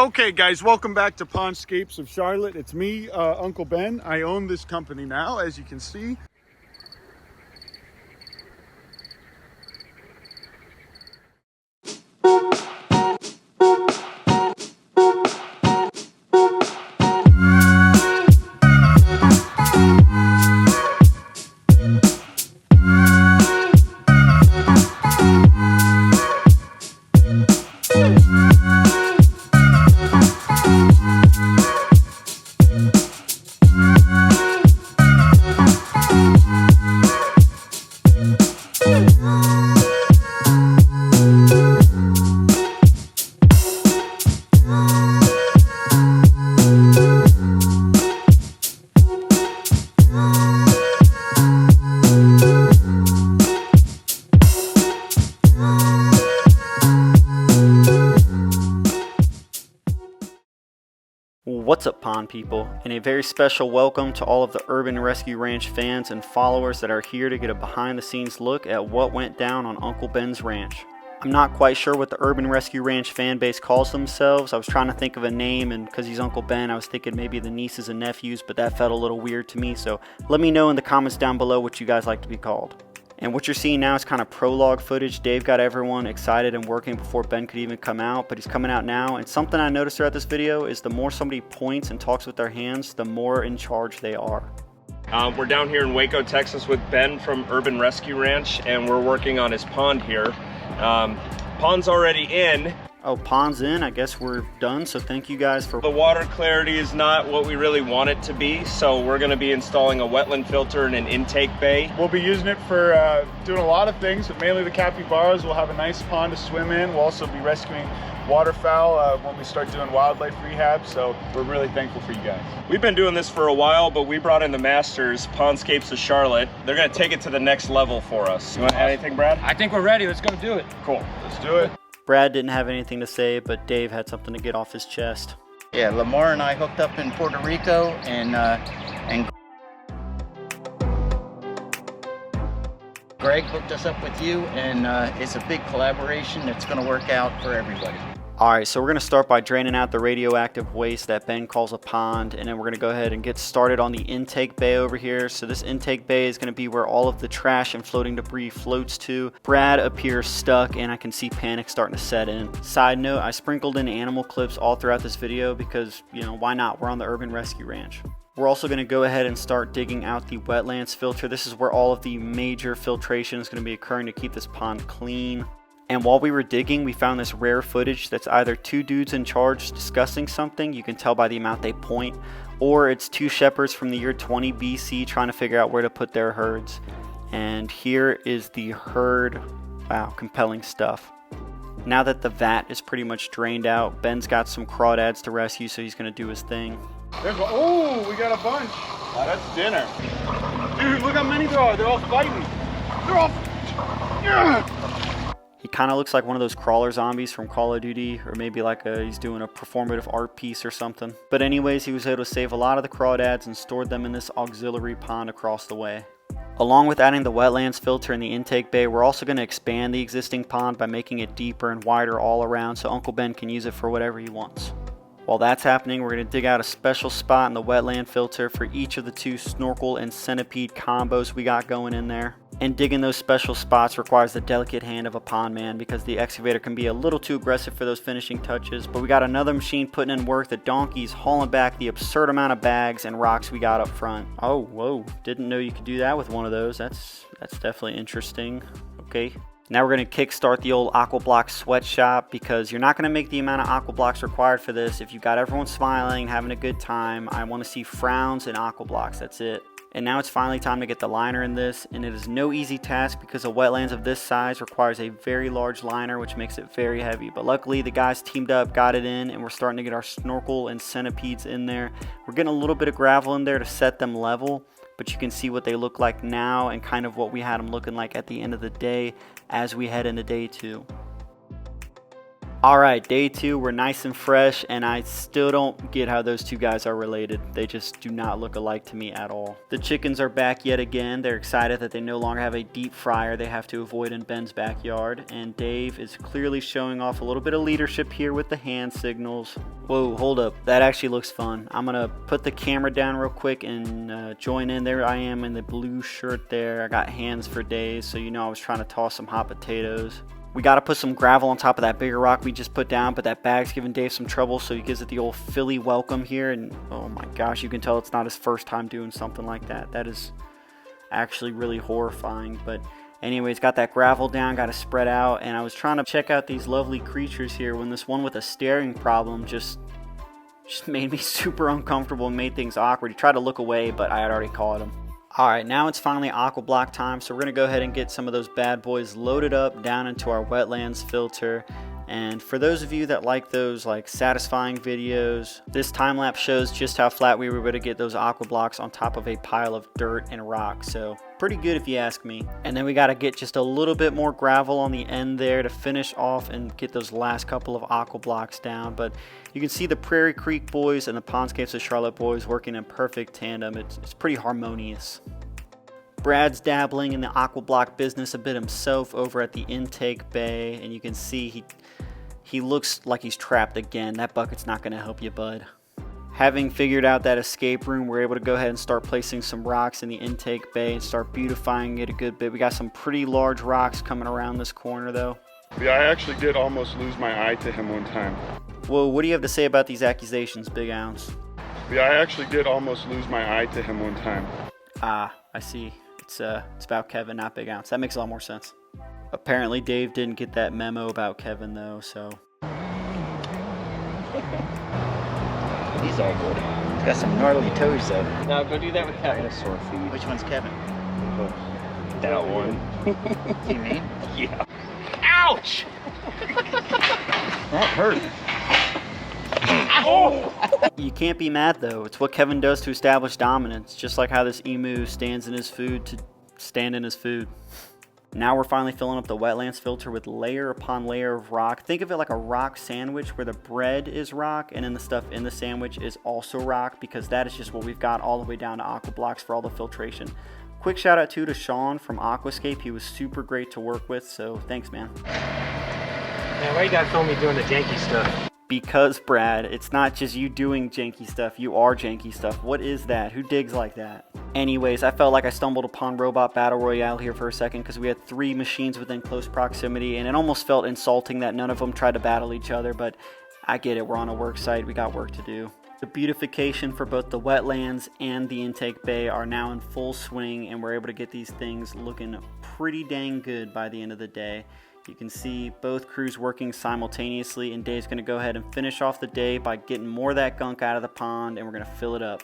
Okay guys, welcome back to Pondscapes of Charlotte. It's me, Uncle Ben. I own this company now, as you can see. What's up, pond people, and a very special welcome to all of the Urban Rescue Ranch fans and followers that are here to get a behind the scenes look at what went down on Uncle Ben's ranch. I'm not quite sure what the Urban Rescue Ranch fan base calls themselves. I was trying to think of a name, and because he's Uncle Ben, I was thinking maybe the nieces and nephews, but that felt a little weird to me, so let me know in the comments down below what you guys like to be called. And what you're seeing now is kind of prologue footage. Dave got everyone excited and working before Ben could even come out, but he's coming out now. And something I noticed throughout this video is the more somebody points and talks with their hands, the more in charge they are. We're down here in Waco, Texas with Ben from Urban Rescue Ranch, and we're working on his pond here. Pond's already in. Oh, pond's in. I guess we're done, so thank you guys for... The water clarity is not what we really want it to be, so we're going to be installing a wetland filter and an intake bay. We'll be using it for doing a lot of things, but mainly the capybaras. We'll have a nice pond to swim in. We'll also be rescuing waterfowl when we start doing wildlife rehab, so we're really thankful for you guys. We've been doing this for a while, but we brought in the masters, Pondscapes of Charlotte. They're going to take it to the next level for us. You want to add anything, Brad? I think we're ready. Let's go do it. Cool. Let's do it. Brad didn't have anything to say, but Dave had something to get off his chest. Yeah, Lamar and I hooked up in Puerto Rico, and Greg hooked us up with you, and it's a big collaboration that's going to work out for everybody. Alright, so we're going to start by draining out the radioactive waste that Ben calls a pond, and then we're going to go ahead and get started on the intake bay over here. So this intake bay is going to be where all of the trash and floating debris floats to. Brad appears stuck, and I can see panic starting to set in. Side note, I sprinkled in animal clips all throughout this video because, you know, why not? We're on the Urban Rescue Ranch. We're also going to go ahead and start digging out the wetlands filter. This is where all of the major filtration is going to be occurring to keep this pond clean. And while we were digging, we found this rare footage that's either two dudes in charge discussing something, you can tell by the amount they point, or it's two shepherds from the year 20 BC trying to figure out where to put their herds. And here is the herd. Wow, compelling stuff. Now that the vat is pretty much drained out, Ben's got some crawdads to rescue, so he's going to do his thing. Oh, we got a bunch. That's dinner. Dude, look how many there are. They're all fighting. They're all... Yeah. He kind of looks like one of those crawler zombies from Call of Duty, or maybe like he's doing a performative art piece or something. But anyways, he was able to save a lot of the crawdads and stored them in this auxiliary pond across the way. Along with adding the wetlands filter in the intake bay, we're also going to expand the existing pond by making it deeper and wider all around so Uncle Ben can use it for whatever he wants. While that's happening, we're going to dig out a special spot in the wetland filter for each of the two snorkel and centipede combos we got going in there. And digging those special spots requires the delicate hand of a pond man because the excavator can be a little too aggressive for those finishing touches. But we got another machine putting in work, the donkeys hauling back the absurd amount of bags and rocks we got up front. Oh, whoa, didn't know you could do that with one of those. That's definitely interesting. Okay. Now we're going to kickstart the old Aquablock sweatshop because you're not going to make the amount of Aquablocks required for this. If you've got everyone smiling, having a good time, I want to see frowns and Aquablocks. That's it. And now it's finally time to get the liner in this, and it is no easy task because a wetlands of this size requires a very large liner, which makes it very heavy. But luckily the guys teamed up, got it in, and we're starting to get our snorkel and centipedes in there. We're getting a little bit of gravel in there to set them level, but you can see what they look like now and kind of what we had them looking like at the end of the day as we head into day 2. All right, day 2, we're nice and fresh, and I still don't get how those two guys are related. They just do not look alike to me at all. The chickens are back yet again. They're excited that they no longer have a deep fryer they have to avoid in Ben's backyard, and Dave is clearly showing off a little bit of leadership here with the hand signals. Whoa, hold up. That actually looks fun. I'm gonna put the camera down real quick and join in. There I am in the blue shirt there. I got hands for days, so you know I was trying to toss some hot potatoes. We got to put some gravel on top of that bigger rock we just put down, but that bag's giving Dave some trouble, so he gives it the old Philly welcome here, and oh my gosh, you can tell it's not his first time doing something like that. That is actually really horrifying, but anyways, got that gravel down, got to spread out, and I was trying to check out these lovely creatures here when this one with a staring problem just made me super uncomfortable and made things awkward. He tried to look away, but I had already caught him. Alright, now it's finally aqua block time, so we're going to go ahead and get some of those bad boys loaded up down into our wetlands filter. And for those of you that like those satisfying videos, this time lapse shows just how flat we were able to get those aqua blocks on top of a pile of dirt and rock. So pretty good if you ask me. And then we got to get just a little bit more gravel on the end there to finish off and get those last couple of aqua blocks down. But you can see the Prairie Creek boys and the Pondscapes of Charlotte boys working in perfect tandem. It's pretty harmonious. Brad's dabbling in the aqua block business a bit himself over at the intake bay, and you can see he looks like he's trapped again. That bucket's not going to help you, bud. Having figured out that escape room, we're able to go ahead and start placing some rocks in the intake bay and start beautifying it a good bit. We got some pretty large rocks coming around this corner though. Yeah, I actually did almost lose my eye to him one time. Whoa, what do you have to say about these accusations, Big Ounce? Yeah, I actually did almost lose my eye to him one time. Ah, I see. It's about Kevin, not Big Ounce. That makes a lot more sense. Apparently Dave didn't get that memo about Kevin though, so. He's all good. He's got some gnarly toes though. Now go do that with dinosaur feet. Which one's Kevin? That one. You mean? Yeah. Ouch! That hurt. Oh! You can't be mad though. It's what Kevin does to establish dominance, just like how this emu stands in his food to stand in his food. Now we're finally filling up the wetlands filter with layer upon layer of rock. Think of it like a rock sandwich where the bread is rock and then the stuff in the sandwich is also rock, because that is just what we've got all the way down to aqua blocks for all the filtration. Quick shout out too to Sean from Aquascape. He was super great to work with, so thanks, man. Man, why you gotta film me doing the janky stuff? Because, Brad, it's not just you doing janky stuff, you are janky stuff. What is that? Who digs like that? Anyways, I felt like I stumbled upon Robot Battle Royale here for a second because we had 3 machines within close proximity, and it almost felt insulting that none of them tried to battle each other, but I get it, we're on a work site, we got work to do. The beautification for both the wetlands and the intake bay are now in full swing, and we're able to get these things looking pretty dang good by the end of the day. You can see both crews working simultaneously, and Dave's going to go ahead and finish off the day by getting more of that gunk out of the pond, and we're going to fill it up.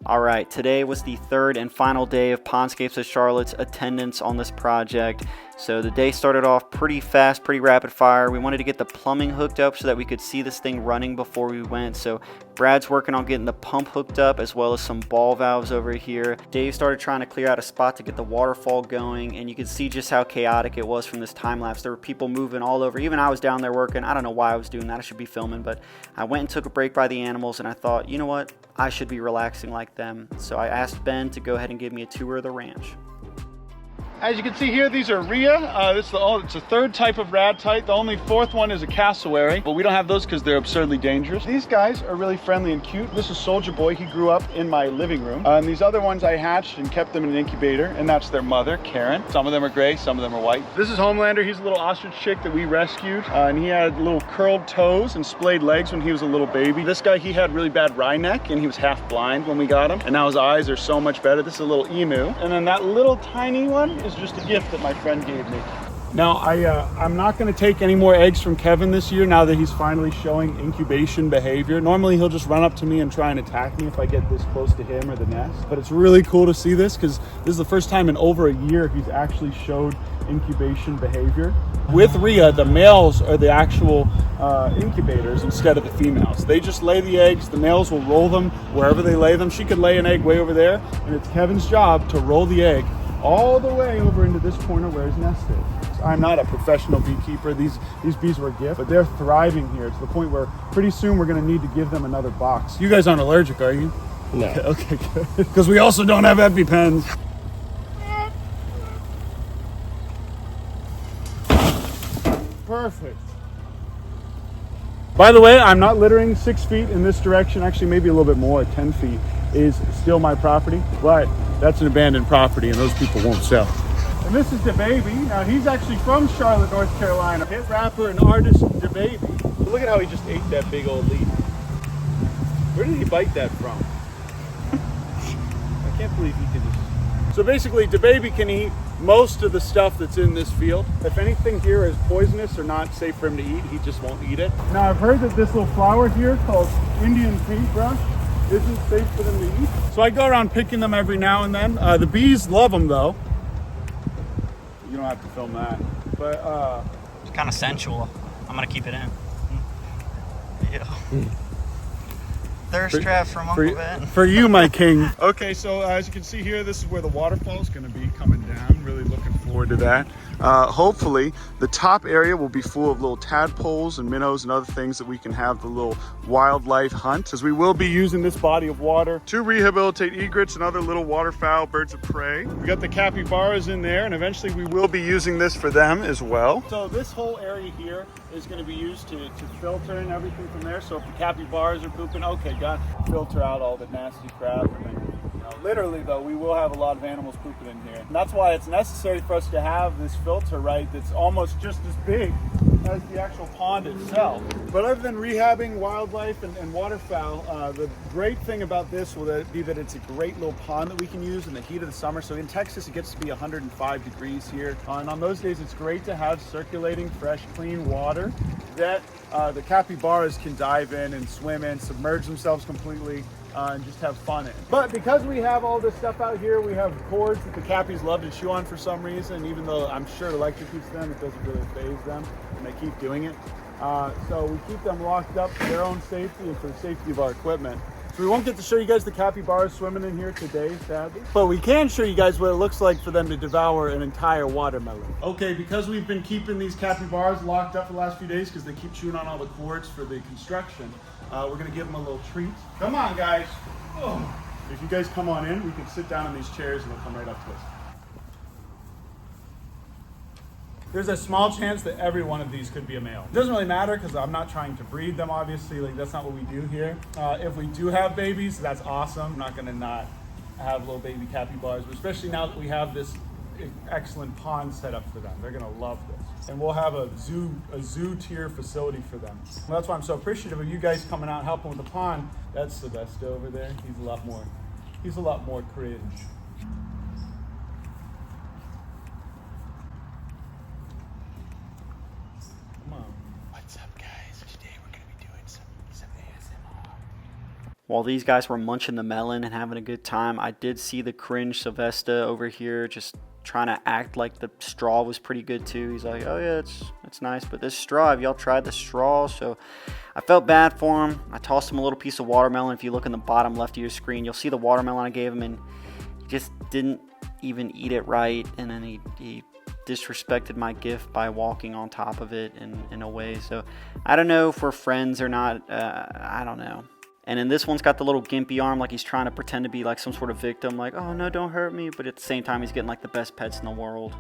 Alright, today was the 3rd and final day of Pondscapes of Charlotte's attendance on this project. So the day started off pretty fast, pretty rapid fire. We wanted to get the plumbing hooked up so that we could see this thing running before we went. So Brad's working on getting the pump hooked up as well as some ball valves over here. Dave started trying to clear out a spot to get the waterfall going, and you can see just how chaotic it was from this time lapse. There were people moving all over. Even I was down there working. I don't know why I was doing that. I should be filming, but I went and took a break by the animals, and I thought, you know what? I should be relaxing like them. So I asked Ben to go ahead and give me a tour of the ranch. As you can see here, these are rhea. It's a 3rd type of radtite. The only 4th one is a cassowary, but we don't have those because they're absurdly dangerous. These guys are really friendly and cute. This is Soldier Boy. He grew up in my living room. And these other ones I hatched and kept them in an incubator, and that's their mother, Karen. Some of them are gray, some of them are white. This is Homelander. He's a little ostrich chick that we rescued, and he had little curled toes and splayed legs when he was a little baby. This guy, he had really bad wry neck, and he was half blind when we got him, and now his eyes are so much better. This is a little emu, and then that little tiny one is just a gift that my friend gave me. Now, I'm not going to take any more eggs from Kevin this year now that he's finally showing incubation behavior. Normally, he'll just run up to me and try and attack me if I get this close to him or the nest. But it's really cool to see this because this is the first time in over a year he's actually showed incubation behavior. With rhea, the males are the actual incubators instead of the females. They just lay the eggs. The males will roll them wherever they lay them. She could lay an egg way over there, and it's Kevin's job to roll the egg all the way over into this corner where his nest is. I'm not a professional beekeeper. These bees were a gift, but they're thriving here to the point where pretty soon we're going to need to give them another box. You guys aren't allergic, are you? No. Okay, good. Because we also don't have EpiPens. Perfect. By the way, I'm not littering 6 feet in this direction. Actually, maybe a little bit more. 10 feet is still my property, but that's an abandoned property and those people won't sell. And this is DaBaby. Now, he's actually from Charlotte, North Carolina. Hit rapper and artist DaBaby. Look at how he just ate that big old leaf. Where did he bite that from? I can't believe he can just... So basically, DaBaby can eat most of the stuff that's in this field. If anything here is poisonous or not safe for him to eat, he just won't eat it. Now, I've heard that this little flower here called Indian paintbrush isn't safe for them to eat. So I go around picking them every now and then. The bees love them though. You don't have to film that. But It's kind of sensual. I'm gonna keep it in. Yeah. Thirst traps from Uncle Ben. For you, my king. Okay, so as you can see here, this is where the waterfall is going to be coming down. Really looking forward to that. Hopefully, the top area will be full of little tadpoles and minnows and other things that we can have the little wildlife hunt, as we will be using this body of water to rehabilitate egrets and other little waterfowl, birds of prey. We got the capybaras in there, and eventually we will be using this for them as well. So this whole area here is going to be used to filter and everything from there. So if the capybaras are pooping, okay, got filter out all the nasty crap. And then, literally though, we will have a lot of animals pooping in here. And that's why it's necessary for us to have this filter, right, that's almost just as big as the actual pond itself. But other than rehabbing wildlife and waterfowl, the great thing about this will be that it's a great little pond that we can use in the heat of the summer. So in Texas, it gets to be 105 degrees here. And on those days, it's great to have circulating, fresh, clean water that the capybaras can dive in and swim in, submerge themselves completely, and just have fun in. But because we have all this stuff out here, we have cords that the cappies love to chew on for some reason, even though I'm sure it electrocutes them, it doesn't really faze them, and they keep doing it. So we keep them locked up for their own safety and for the safety of our equipment. So we won't get to show you guys the capybaras swimming in here today, sadly. But we can show you guys what it looks like for them to devour an entire watermelon. Okay, because we've been keeping these capybaras locked up for the last few days because they keep chewing on all the cords for the construction, we're gonna give them a little treat. Come on, guys. Oh. If you guys come on in, we can sit down in these chairs and they'll come right up to us. There's a small chance that every one of these could be a male. It doesn't really matter because I'm not trying to breed them, obviously. Like, that's not what we do here. If we do have babies, that's awesome. I'm not gonna not have little baby capybaras, but especially now that we have this excellent pond set up for them. They're gonna love this. And we'll have a zoo tier facility for them. Well, that's why I'm so appreciative of you guys coming out and helping with the pond. That's Sylvester over there. He's a lot more cringe. What's up, guys? Today we're gonna be doing some ASMR. While these guys were munching the melon and having a good time, I did see the cringe Sylvester over here just trying to act like the straw was pretty good too. He's like, oh yeah, it's nice, but this straw, have y'all tried the straw? So I felt bad for him. I tossed him a little piece of watermelon. If you look in the bottom left of your screen, you'll see the watermelon I gave him, and he just didn't even eat it right, and then he disrespected my gift by walking on top of it in a way. So I don't know if we're friends or not. I don't know. And then this one's got the little gimpy arm, like he's trying to pretend to be like some sort of victim, like, oh no, don't hurt me, but at the same time he's getting like the best pets in the world.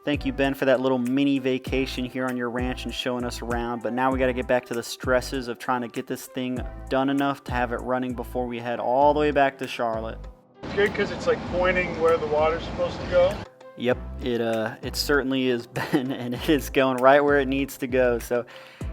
Thank you, Ben, for that little mini vacation here on your ranch and showing us around. But now we got to get back to the stresses of trying to get this thing done enough to have it running before we head all the way back to Charlotte. It's good because it's like pointing where the water's supposed to go. Yep, it certainly is, Ben, and it is going right where it needs to go. So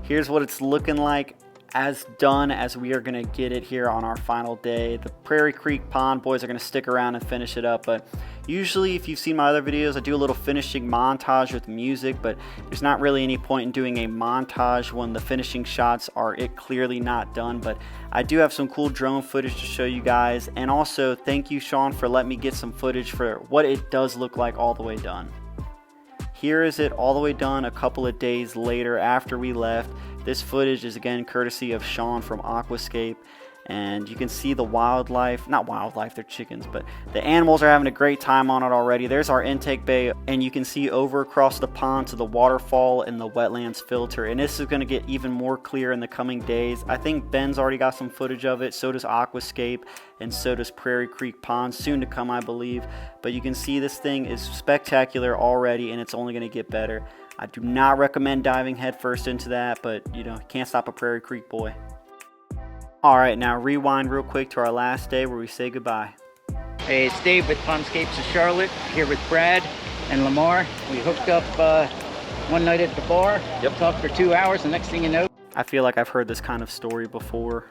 here's what it's looking like, as done as we are going to get it here on our final day. The Prairie Creek Pond boys are going to stick around and finish it up, but usually if you've seen my other videos, I do a little finishing montage with music, but there's not really any point in doing a montage when the finishing shots are clearly not done. But I do have some cool drone footage to show you guys, and also thank you, Sean, for letting me get some footage for what it does look like all the way done. Here is it all the way done a couple of days later after we left. This footage is again courtesy of Sean from Aquascape. And you can see the wildlife, not wildlife, they're chickens, but the animals are having a great time on it already. There's our intake bay, and you can see over across the pond to the waterfall and the wetlands filter. And this is going to get even more clear in the coming days. I think Ben's already got some footage of it, so does Aquascape, and so does Prairie Creek Pond, soon to come, I believe. But you can see this thing is spectacular already, and it's only going to get better. I do not recommend diving headfirst into that, but you know, can't stop a Prairie Creek boy. Alright, now rewind real quick to our last day where we say goodbye. Hey, it's Dave with Pondscapes of Charlotte, here with Brad and Lamar. We hooked up one night at the bar, talked for 2 hours, and next thing you know, I feel like I've heard this kind of story before.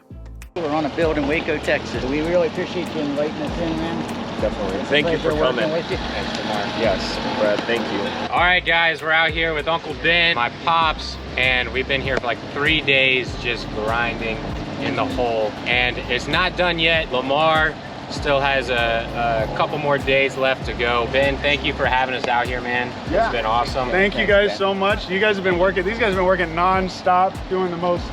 we're on a build in Waco, Texas. We really appreciate you inviting us in, man. Definitely. Thank you for coming. With you. Thanks, Lamar. Yes, Brad, thank you. All right, guys, we're out here with Uncle Ben, my pops, and we've been here for like 3 days just grinding in the hole, and it's not done yet. Lamar still has a couple more days left to go. Ben, thank you for having us out here, man. Yeah. It's been awesome. Thank you guys so much. You guys have been working, these guys have been working non-stop, doing the most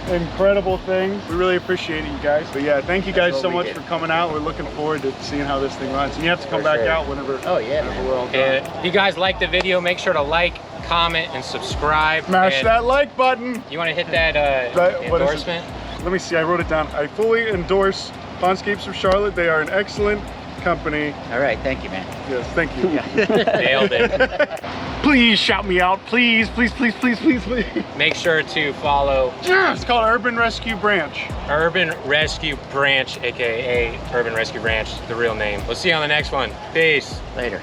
incredible things. We really appreciate it, you guys. But yeah, thank you guys so much for coming out. We're looking forward to seeing how this thing runs. And you have to come back out whenever, whenever we're all done. If you guys like the video, make sure to like, comment, and subscribe. Smash And that like button. You want to hit that What is it? endorsement? Let me see, I wrote it down. I fully endorse Pondscapes of Charlotte. They are an excellent company. All right, thank you, man. Yes, thank you. Nailed it. Please shout me out. Please, please, please, please, please, please. Make sure to follow It's called Urban Rescue Branch. Urban Rescue Branch, aka Urban Rescue Branch, the real name. We'll see you on the next one. Peace. Later.